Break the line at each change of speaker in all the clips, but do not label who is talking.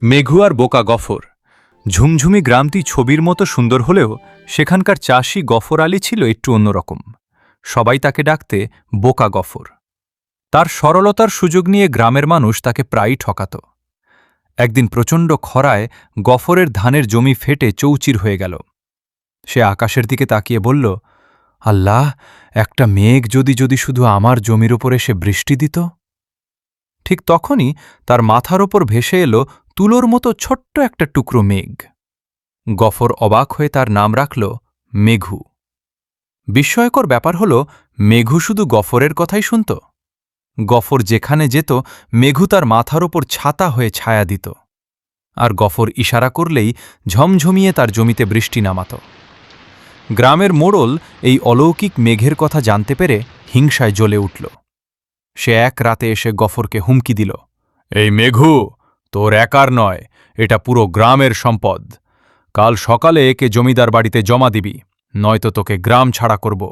মেঘু আর বোকা গফর। ঝুমঝুমি গ্রামটি ছবির মতো সুন্দর হলেও সেখানকার চাষি গফর আলী ছিল একটু অন্যরকম। সবাই তাকে ডাকতে বোকা গফর। তার সরলতার সুযোগ নিয়ে গ্রামের মানুষ তাকে প্রায়ই ঠকাত। একদিন প্রচণ্ড খরায় গফরের ধানের জমি ফেটে চৌচির হয়ে গেল। সে আকাশের দিকে তাকিয়ে বলল, আল্লাহ, একটা মেঘ যদি শুধু আমার জমির ওপর এসে বৃষ্টি দিত। ঠিক তখনই তার মাথার ওপর ভেসে এলো তুলোর মতো ছোট্ট একটা টুকরো মেঘ। গফর অবাক হয়ে তার নাম রাখল মেঘু। বিস্ময়কর ব্যাপার হল, মেঘু শুধু গফরের কথাই শুনত। গফর যেখানে যেত মেঘু তার মাথার ওপর ছাতা হয়ে ছায়া দিত, আর গফর ইশারা করলেই ঝমঝমিয়ে তার জমিতে বৃষ্টি নামাত। গ্রামের মোড়ল এই অলৌকিক মেঘের কথা জানতে পেরে হিংসায় জ্বলে উঠল। সে এক রাতে এসে গফরকে হুমকি দিল, এই মেঘু তোর একার নয়, এটা পুরো গ্রামের সম্পদ। কাল সকালে একে জমিদার বাড়িতে জমা দিবি, নয়তো তোকে গ্রাম ছাড়া করব।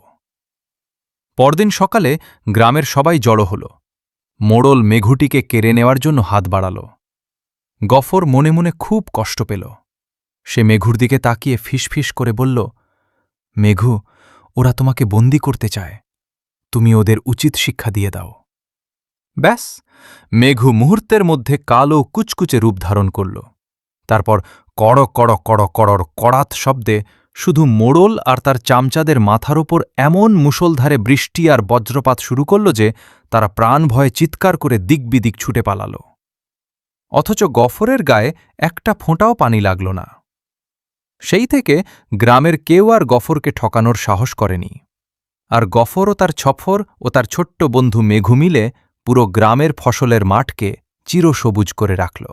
পরদিন সকালে গ্রামের সবাই জড়ো হল। মোড়ল মেঘুটিকে কেড়ে নেওয়ার জন্য হাত বাড়াল। গফর মনে মনে খুব কষ্ট পেল। সে মেঘুর দিকে তাকিয়ে ফিসফিস করে বলল, মেঘু, ওরা তোমাকে বন্দী করতে চায়, তুমি ওদের উচিত শিক্ষা দিয়ে দাও। ব্যাস, মেঘু মুহূর্তের মধ্যে কালো কুচকুচে রূপ ধারণ করল। তারপর কড় কড় কড় কড়র কড়াত শব্দে শুধু মোড়ল আর তার চামচাদের মাথার ওপর এমন মুষলধারে বৃষ্টি আর বজ্রপাত শুরু করল যে তারা প্রাণ ভয়ে চিৎকার করে দিকবিদিক ছুটে পালাল। অথচ গফরের গায়ে একটা ফোঁটাও পানি লাগল না। সেই থেকে গ্রামের কেউ আর গফরকে ঠকানোর সাহস করেনি। আর গফর ও তার ছফর ও তার ছোট্ট বন্ধু মেঘু মিলে পুরো গ্রামের ফসলের মাঠকে চিরসবুজ করে রাখল।